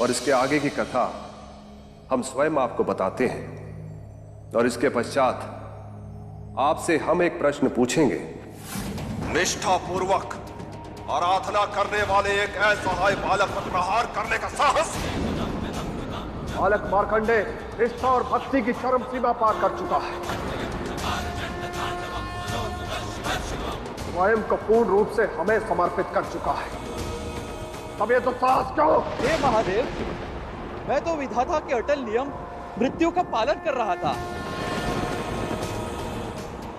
और इसके आगे की कथा हम स्वयं आपको बताते हैं, और इसके पश्चात आपसे हम एक प्रश्न पूछेंगे। निष्ठापूर्वक आराधना करने वाले एक असहाय बालक पर प्रहार करने का साहस। बालक मार्कंडे निष्ठा और भक्ति की चरम सीमा पार कर चुका है, स्वयं को पूर्ण रूप से हमें समर्पित कर चुका है। तब ये तो साहस क्यों? हे महादेव, मैं तो विधाता के अटल नियम मृत्यु का पालन कर रहा था।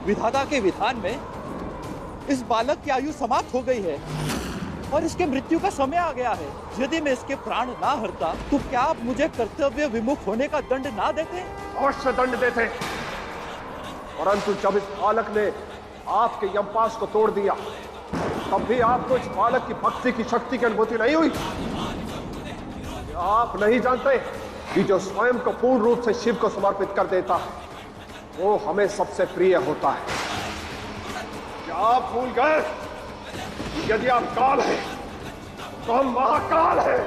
विधाता के विधान में इस बालक की आयु समाप्त हो गई है और इसके मृत्यु का समय आ गया है। यदि मैं इसके प्राण ना हरता तो क्या आप मुझे कर्तव्य विमुख होने का दंड ना देते? अवश्य दंड देते, परंतु जब इस बालक ने आपके यमपाश को तोड़ दिया, तब भी आपको इस बालक की भक्ति की शक्ति की अनुभूति नहीं हुई? आप नहीं जानते कि जो स्वयं को पूर्ण रूप से शिव को समर्पित कर देता है वो हमें सबसे प्रिय होता है। क्या आप भूल गए कि यदि आप काल हैं तो हम महाकाल हैं?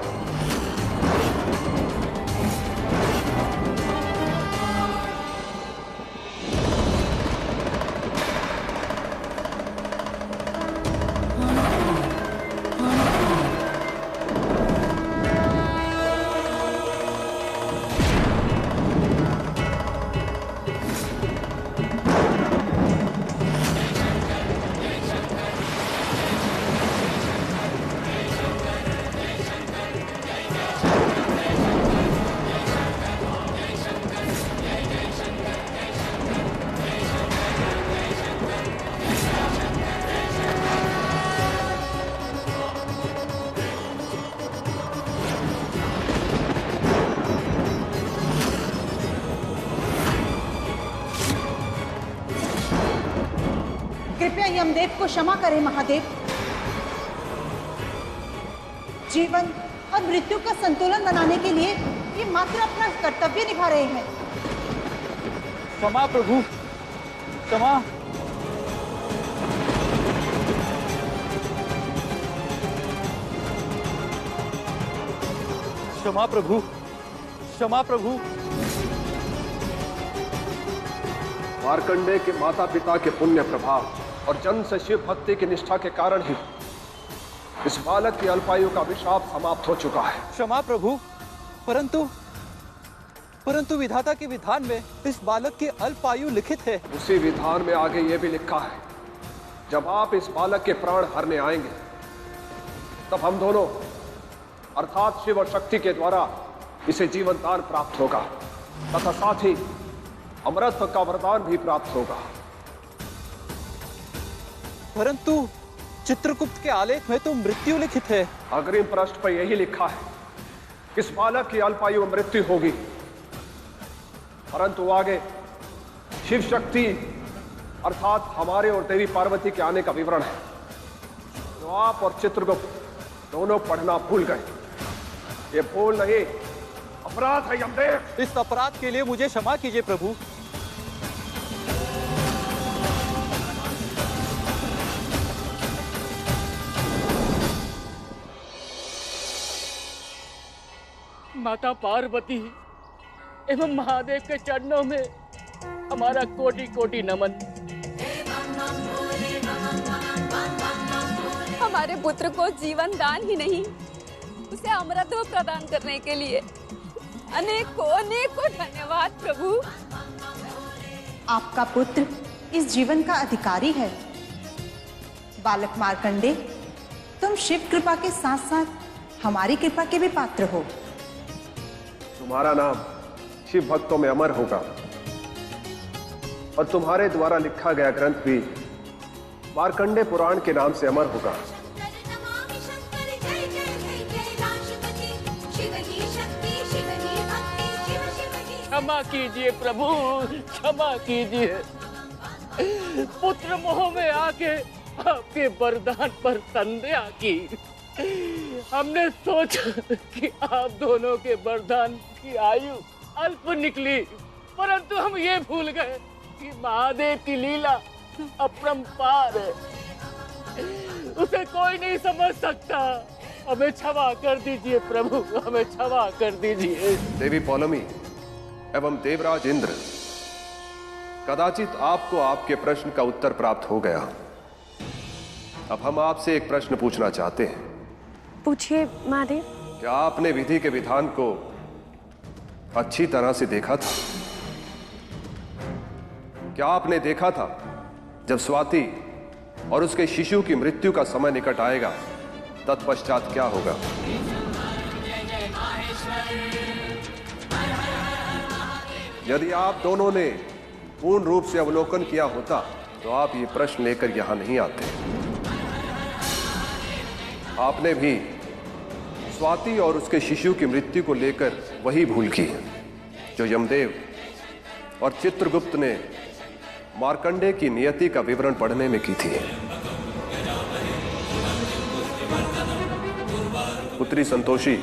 कृपया यमदेव को क्षमा करें महादेव। जीवन और मृत्यु का संतुलन बनाने के लिए ये मात्र अपना कर्तव्य निभा रहे हैं। क्षमा प्रभु, क्षमा। क्षमा प्रभु, क्षमा प्रभु। मार्कंडे के माता पिता के पुण्य प्रभाव और जन्म से शिव भक्ति की निष्ठा के कारण ही इस बालक की अल्पायु का अभिशाप समाप्त हो चुका है। क्षमा प्रभु, परंतु विधाता के विधान में इस बालक की अल्पायु लिखित है। उसी विधान में आगे यह भी लिखा है, जब आप इस बालक के प्राण हरने आएंगे तब हम दोनों अर्थात शिव और शक्ति के द्वारा इसे जीवन दान प्राप्त होगा तथा साथ ही अमरत्व का वरदान भी प्राप्त होगा। परंतु चित्रगुप्त के आलेख में तो मृत्यु लिखित है। अग्रिम पृष्ठ पर यही लिखा है, इस बालक की अल्पायु में मृत्यु होगी, परंतु आगे शिव शक्ति अर्थात हमारे और देवी पार्वती के आने का विवरण है, जो आप और चित्रगुप्त दोनों पढ़ना भूल गए। ये भूल नहीं, अपराध है यमदेव। इस अपराध के लिए मुझे क्षमा कीजिए प्रभु। माता पार्वती एवं महादेव के चरणों में हमारा कोटि कोटि नमन। हमारे पुत्र को जीवन दान ही नहीं, उसे अमरत्व प्रदान करने के लिए अनेकों अनेकों धन्यवाद प्रभु। आपका पुत्र इस जीवन का अधिकारी है। बालक मार्कंडे, तुम शिव कृपा के साथ साथ हमारी कृपा के भी पात्र हो। तुम्हारा नाम शिव भक्तों में अमर होगा और तुम्हारे द्वारा लिखा गया ग्रंथ भी मार्कंडे पुराण के नाम से अमर होगा। क्षमा कीजिए प्रभु, क्षमा कीजिए। पुत्र मोह में आके आपके वरदान पर संदेह की। हमने सोचा कि आप दोनों के वरदान की आयु अल्प निकली, परंतु हम ये भूल गए कि महादेव की लीला अपरंपार है, उसे कोई नहीं समझ सकता। हमें क्षमा कर दीजिए प्रभु, हमें क्षमा कर दीजिए। देवी पौलमी एवं देवराज इंद्र, कदाचित आपको आपके प्रश्न का उत्तर प्राप्त हो गया। अब हम आपसे एक प्रश्न पूछना चाहते हैं। पूछिए महादेव। क्या आपने विधि के विधान को अच्छी तरह से देखा था? क्या आपने देखा था जब स्वाति और उसके शिशु की मृत्यु का समय निकट आएगा तत्पश्चात क्या होगा? यदि आप दोनों ने पूर्ण रूप से अवलोकन किया होता तो आप ये प्रश्न लेकर यहां नहीं आते। आपने भी स्वाति और उसके शिशु की मृत्यु को लेकर वही भूल की जो यमदेव और चित्रगुप्त ने मार्कंडेय की नियति का विवरण पढ़ने में की थी। पुत्री संतोषी,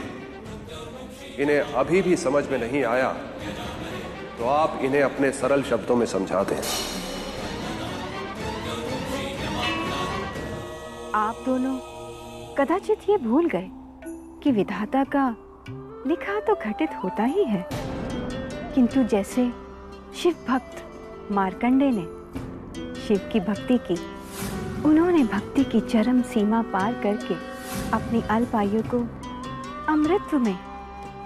इन्हें अभी भी समझ में नहीं आया तो आप इन्हें अपने सरल शब्दों में समझा दें। आप दोनों कदाचित ये भूल गए कि विधाता का लिखा तो घटित होता ही है, किंतु जैसे शिव भक्त मार्कंडेय ने शिव की भक्ति की, उन्होंने भक्ति की चरम सीमा पार करके अपनी अल्प आयु को अमृतत्व में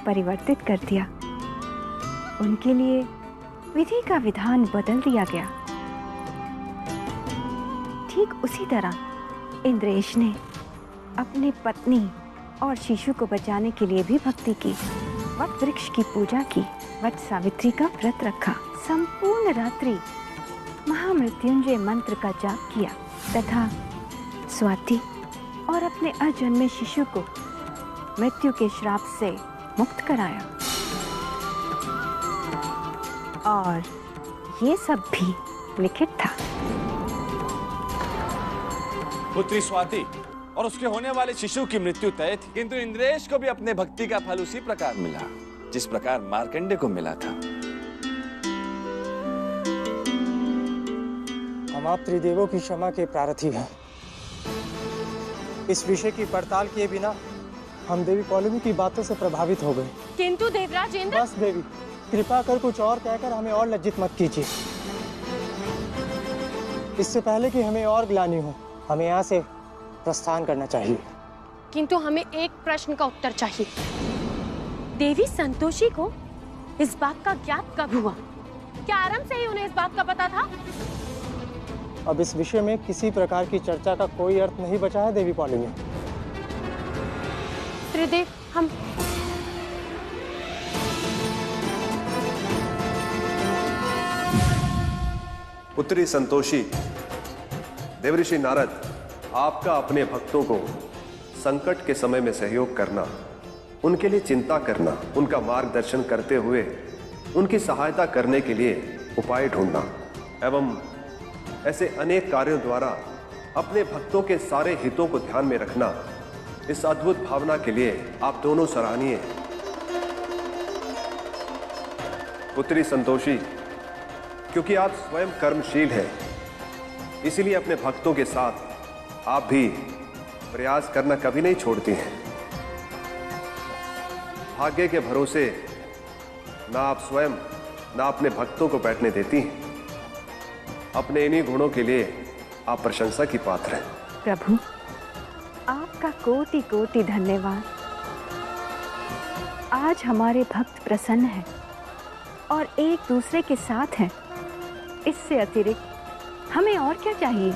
परिवर्तित कर दिया। उनके लिए विधि का विधान बदल दिया गया। ठीक उसी तरह इंद्रेश ने अपने पत्नी और शिशु को बचाने के लिए भी भक्ति की, वट वृक्ष की पूजा की, वट सावित्री का व्रत रखा, संपूर्ण रात्रि महामृत्युंजय मंत्र का जाप किया तथा स्वाति और अपने अजन्मे शिशु को मृत्यु के श्राप से मुक्त कराया। और ये सब भी लिखित था। पुत्री स्वाति और उसके होने वाले शिशु की मृत्यु तय थी, किंतु इंद्रेश को भी अपने भक्ति का फल उसी प्रकार मिला जिस प्रकार मार्कंडेय को मिला था। हम आप त्रिदेवों की क्षमा के प्रार्थी हैं। इस विषय की पड़ताल किए बिना हम देवी पौलमी की बातों से प्रभावित हो गए। किंतु देवराज इंद्र। बस देवी, कृपा कर कुछ और कहकर हमें और लज्जित मत कीजिए। इससे पहले कि हमें और ग्लानि हो, हमें यहाँ से प्रस्थान करना चाहिए। किंतु हमें एक प्रश्न का उत्तर चाहिए। देवी संतोषी को इस बात का ज्ञात कब हुआ? क्या आरंभ से ही उन्हें इस बात का पता था? अब इस विषय में किसी प्रकार की चर्चा का कोई अर्थ नहीं बचा है देवी पौलमी। त्रिदेव, हम पुत्री संतोषी, देवऋषि नारद आपका अपने भक्तों को संकट के समय में सहयोग करना, उनके लिए चिंता करना, उनका मार्गदर्शन करते हुए उनकी सहायता करने के लिए उपाय ढूंढना एवं ऐसे अनेक कार्यों द्वारा अपने भक्तों के सारे हितों को ध्यान में रखना, इस अद्भुत भावना के लिए आप दोनों सराहनीय हैं। पुत्री संतोषी, क्योंकि आप स्वयं कर्मशील हैं, इसीलिए अपने भक्तों के साथ आप भी प्रयास करना कभी नहीं छोड़ती हैं। भाग्य के भरोसे ना आप स्वयं ना अपने भक्तों को बैठने देती हैं। अपने इन्हीं गुणों के लिए आप प्रशंसा की पात्र हैं। प्रभु, आपका कोटि कोटि धन्यवाद। आज हमारे भक्त प्रसन्न हैं और एक दूसरे के साथ हैं। इससे अतिरिक्त हमें और क्या चाहिए?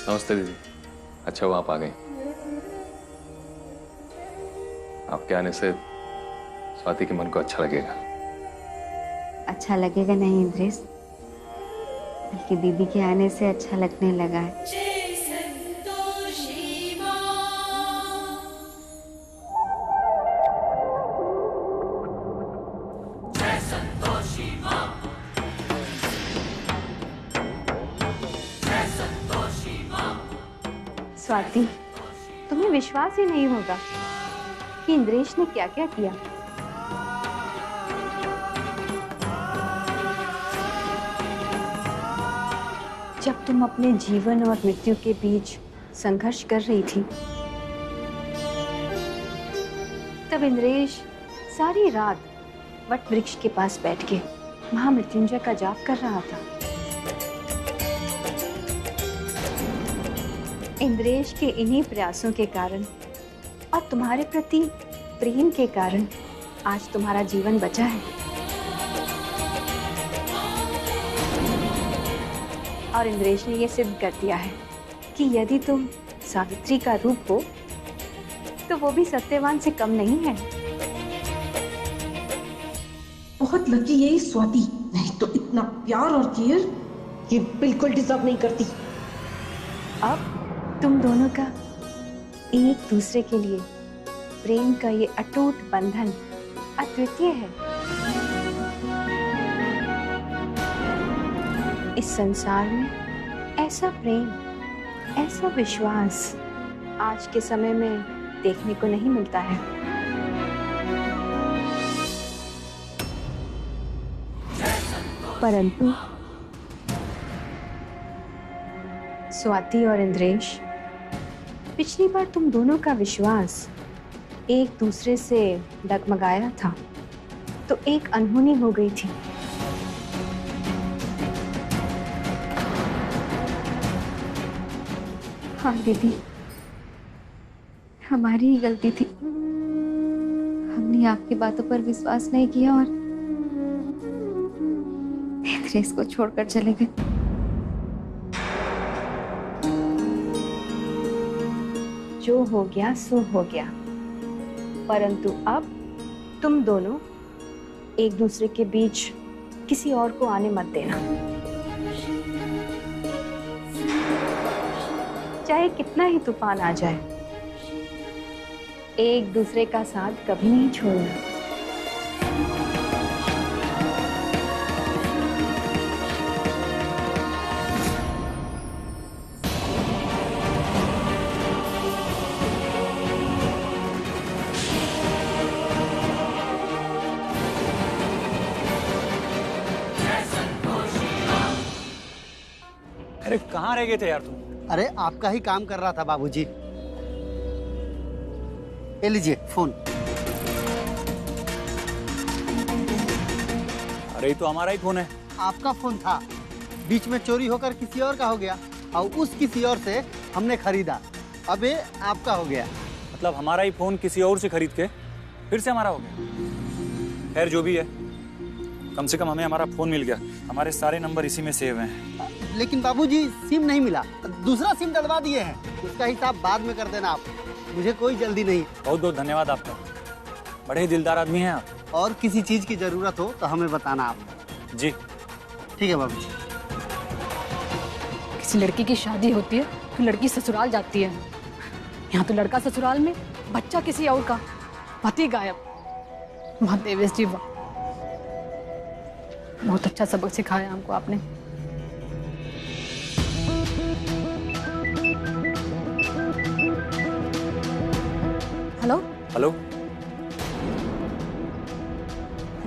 नमस्ते दीदी। अच्छा हुआ आप आ गई। आपके आने से स्वाति के मन को अच्छा लगेगा। अच्छा लगेगा नहीं इंद्रेश, बल्कि दीदी के आने से अच्छा लगने लगा है। स्वाति, तुम्हें विश्वास ही नहीं होगा कि इंद्रेश ने क्या क्या किया। जब तुम अपने जीवन और मृत्यु के बीच संघर्ष कर रही थी, तब इंद्रेश सारी रात वट वृक्ष के पास बैठ के महामृत्युंजय का जाप कर रहा था। इंद्रेश के इन्हीं प्रयासों के कारण और तुम्हारे प्रति प्रेम के कारण आज तुम्हारा जीवन बचा है। और इंद्रेश ने यह सिद्ध कर दिया है कि यदि तुम सावित्री का रूप हो तो वो भी सत्यवान से कम नहीं है। बहुत लकी है स्वाति, नहीं तो इतना प्यार और केयर ये बिल्कुल डिजर्व नहीं करती। अब तुम दोनों का एक दूसरे के लिए प्रेम का ये अटूट बंधन अद्वितीय है। इस संसार में ऐसा प्रेम, ऐसा विश्वास आज के समय में देखने को नहीं मिलता है। परंतु स्वाति और इंद्रेश, पिछली बार तुम दोनों का विश्वास एक दूसरे से डगमगाया था तो एक अनहोनी हो गई थी। हाँ दीदी, हमारी ही गलती थी। हमने आपकी बातों पर विश्वास नहीं किया और इंद्रेश को छोड़कर चले गए। जो हो गया सो हो गया, परंतु अब तुम दोनों एक दूसरे के बीच किसी और को आने मत देना। चाहे कितना ही तूफान आ जाए, एक दूसरे का साथ कभी नहीं छोड़ना। अरे कहाँ रह गए थे यार तुम? अरे आपका ही काम कर रहा था बाबूजी। ये लीजिए फोन। अरे ये तो हमारा ही फोन है। आपका फोन था, बीच में चोरी होकर किसी और का हो गया और उस किसी और से हमने खरीदा, अब ये आपका हो गया। मतलब हमारा ही फोन किसी और से खरीद के फिर से हमारा हो गया। खैर जो भी है, कम से कम हमें हमारा फोन मिल गया। हमारे सारे नंबर इसी में सेव हैं। लेकिन बाबूजी सिम नहीं मिला, दूसरा सिम डलवा दिए हैं, उसका हिसाब बाद में कर देना आप, मुझे कोई जल्दी नहीं। बहुत बहुत धन्यवाद आपका, बड़े दिलदार आदमी हैं आप। और किसी चीज की जरूरत हो तो हमें बताना आप। जी ठीक है बाबूजी। किसी लड़की की शादी होती है तो लड़की ससुराल जाती है, यहाँ तो लड़का ससुराल में, बच्चा किसी और का, पति गायब। वाह देवेश जी वाह, बहुत अच्छा सबक सिखाया हमको आपने। हेलो हेलो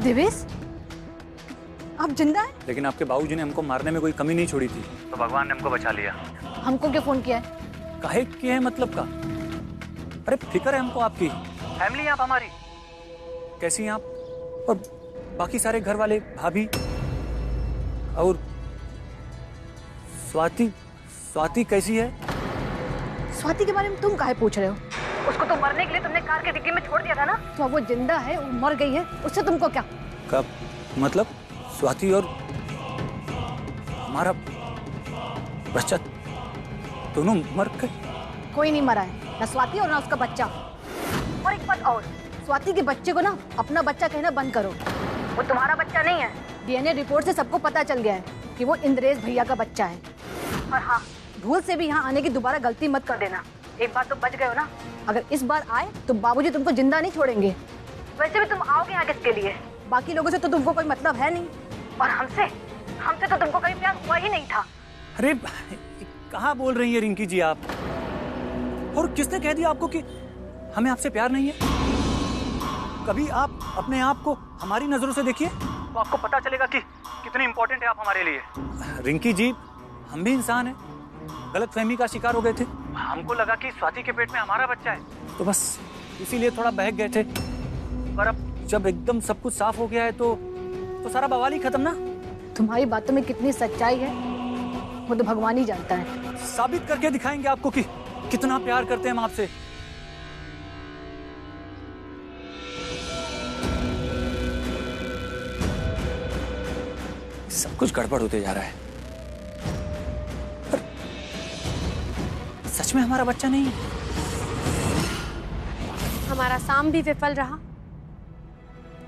देवेश, आप जिंदा हैं? लेकिन आपके बाबूजी ने हमको मारने में कोई कमी नहीं छोड़ी थी, तो भगवान ने हमको बचा लिया। हमको क्यों फोन किया है? काहे किए है मतलब का? अरे फिक्र है हमको आपकी, फैमिली है आप हमारी। कैसी हैं आप? और बाकी सारे घर वाले, भाभी और स्वाति। स्वाति कैसी है? स्वाति के बारे में तुम काहे पूछ रहे हो? उसको तो मरने के लिए तुमने कार के डिक्की में छोड़ दिया था ना। तो अब वो जिंदा है, वो मर गई है, उससे तुमको क्या? कब? मतलब स्वाति और हमारा बच्चा दोनों मर गए? कोई नहीं मरा है, ना स्वाति और ना उसका बच्चा। और एक बात और, स्वाति के बच्चे को ना अपना बच्चा कहना बंद करो। वो तुम्हारा बच्चा नहीं है। डीएनए रिपोर्ट से सबको पता चल गया है कि वो इंद्रेश भैया का बच्चा है। और हाँ, भूल से भी यहाँ आने की दोबारा गलती मत कर देना। एक बार तो बच गए हो ना, अगर इस बार आए तो बाबूजी तुमको जिंदा नहीं छोड़ेंगे। वैसे भी तुम आओगे यहाँ किसके लिए? बाकी लोगों से तो तुमको कोई मतलब है नहीं, और हमसे तो तुमको कभी प्यार हुआ ही नहीं था। अरे कहाँ बोल रही है रिंकी जी आप? और किसने कह दिया आपको कि हमें आपसे प्यार नहीं है? कभी आप अपने आप को हमारी नजरों से देखिए तो आपको पता चलेगा कि कितने इंपॉर्टेंट है आप हमारे लिए। रिंकी जी, हम भी इंसान हैं, गलतफहमी का शिकार हो गए थे। हमको लगा कि स्वाति के पेट में हमारा बच्चा है, तो बस इसीलिए थोड़ा बहक गए थे। पर अब जब एकदम सब कुछ साफ हो गया है तो सारा बवाल ही खत्म ना। तुम्हारी बातों में कितनी सच्चाई है वो तो भगवान ही जानता है। साबित करके दिखाएंगे आपको कि कितना प्यार करते हैं हम आपसे। सब कुछ गड़बड़ होते जा रहा है। पर सच में हमारा बच्चा नहीं है। हमारा साम भी विफल रहा,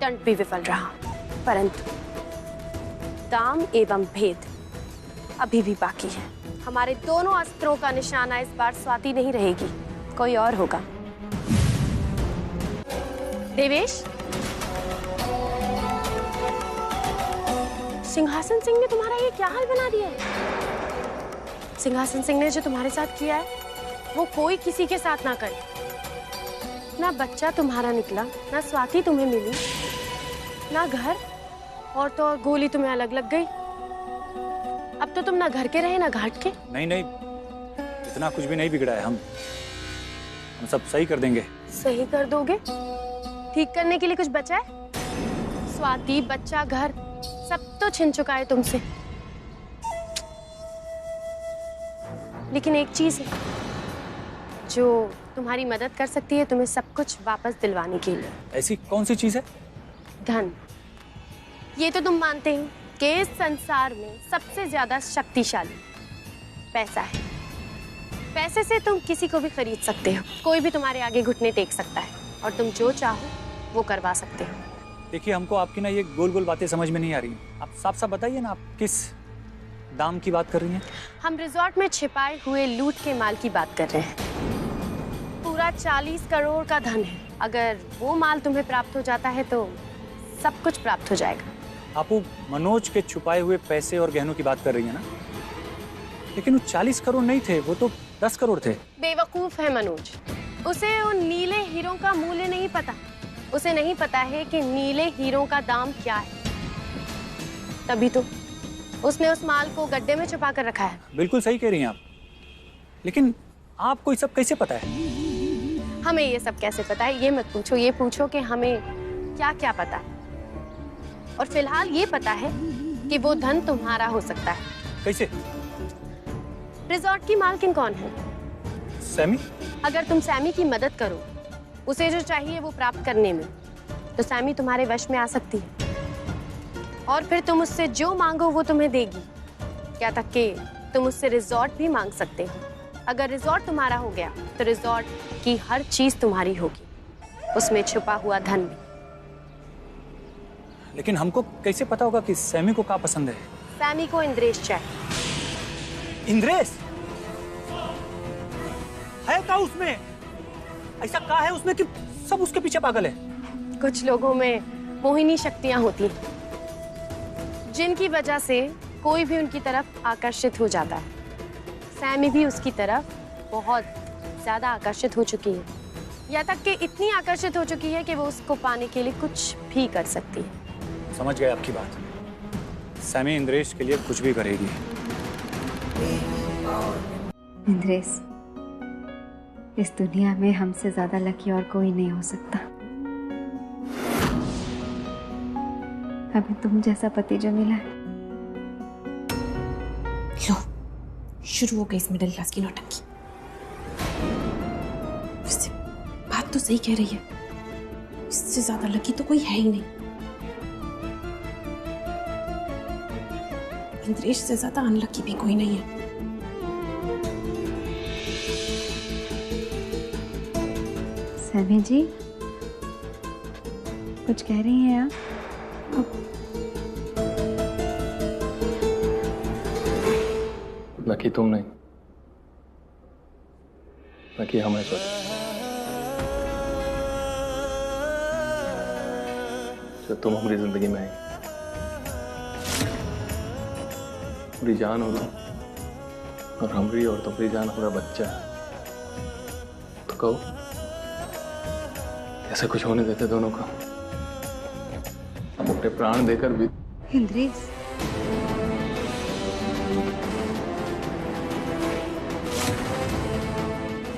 दंड भी विफल रहा, परंतु दाम एवं भेद अभी भी बाकी है। हमारे दोनों अस्त्रों का निशाना इस बार स्वाति नहीं रहेगी, कोई और होगा। देवेश, सिंहासन सिंह ने तुम्हारा ये क्या हाल बना दिया है? सिंहासन सिंह ने जो तुम्हारे साथ किया है वो कोई किसी के साथ ना करे। ना बच्चा तुम्हारा निकला, ना स्वाति तुम्हें मिली, ना घर, और तो और गोली तुम्हें अलग लग गई। अब तो तुम ना घर के रहे ना घाट के। नहीं नहीं, इतना कुछ भी नहीं बिगड़ा है। हम सब सही कर देंगे। सही कर दोगे? ठीक करने के लिए कुछ बचा है? स्वाति, बच्चा, घर सब तो छिन चुका है तुमसे। लेकिन एक चीज है जो तुम्हारी मदद कर सकती है तुम्हें सब कुछ वापस दिलवाने के लिए। ऐसी कौन सी चीज है? धन। ये तो तुम मानते हो कि इस संसार में सबसे ज्यादा शक्तिशाली पैसा है। पैसे से तुम किसी को भी खरीद सकते हो, कोई भी तुम्हारे आगे घुटने टेक सकता है, और तुम जो चाहो वो करवा सकते हो। देखिए, हमको आपकी ना ये गोल गोल बातें समझ में नहीं आ रही। आप साफ साफ बताइए ना, आप किस दाम की बात कर रही हैं? हम रिजॉर्ट में छिपाए हुए लूट के माल की बात कर रहे हैं। पूरा 40 करोड़ का धन है। अगर वो माल तुम्हें प्राप्त हो जाता है तो सब कुछ प्राप्त हो जाएगा। आप वो मनोज के छुपाए हुए पैसे और गहनों की बात कर रही हैं ना? लेकिन वो 40 करोड़ नहीं थे, वो तो 10 करोड़ थे। बेवकूफ है मनोज, उसे उन नीले हीरों का मूल्य नहीं पता। उसे नहीं पता है कि नीले हीरों का दाम क्या है, तभी तो उसने उस माल को गड्ढे में छुपा कर रखा है। बिल्कुल सही कह रही हैं आप, लेकिन आपको ये सब कैसे पता है? हमें ये सब कैसे पता है ये मत पूछो, ये पूछो कि हमें क्या क्या पता है। और फिलहाल ये पता है कि वो धन तुम्हारा हो सकता है। कैसे? रिजॉर्ट की मालकिन कौन है? सैमी। अगर तुम सैमी की मदद करो उसे जो चाहिए वो प्राप्त करने में, तो सैमी तुम्हारे वश में आ सकती है, और फिर तुम उससे जो मांगो वो तुम्हें देगी। क्या तक कि तुम उससे रिजॉर्ट भी मांग सकते हो। अगर रिजॉर्ट तुम्हारा हो गया तो रिजॉर्ट की हर चीज तुम्हारी होगी, उसमें छुपा हुआ धन भी। लेकिन हमको कैसे पता होगा कि सैमी को क्या पसंद है? सैमी को इंद्रेश चाहिए। इंद्रेश है क्या उसमें? ऐसा क्या है उसमें कि सब उसके पीछे पागल है? कुछ लोगों में मोहिनी शक्तियां होती हैं जिनकी वजह से कोई भी उनकी तरफ आकर्षित हो जाता है। सैमी भी उसकी तरफ बहुत ज्यादा आकर्षित हो चुकी है, यहाँ तक कि इतनी आकर्षित हो चुकी है कि वो उसको पाने के लिए कुछ भी कर सकती है। समझ गए आपकी बात। सैमी इंद्रेश के लिए कुछ भी करेगी। इंद्रेश, इस दुनिया में हमसे ज्यादा लकी और कोई नहीं हो सकता। हमें तुम जैसा पति जो मिला है। लो, शुरू हो गई इस मिडिल क्लास की नौटंकी। वैसे बात तो सही कह रही है, इससे ज्यादा लकी तो कोई है ही नहीं। इंद्रेश से ज्यादा अनलकी भी कोई नहीं है। सैमी जी, कुछ कह रही हैं आप? लकी तुम नहीं, लकी हमें सोचा। जब तुम हमारी जिंदगी में आई, पूरी जान हो तुम, और हमारी और तुम्हारी जान हमारा बच्चा है, तो कहो ऐसा कुछ होने देते दोनों का? हम अपने प्राण देकर भी। इंद्रेश,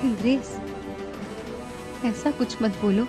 इंद्रेश, ऐसा कुछ मत बोलो।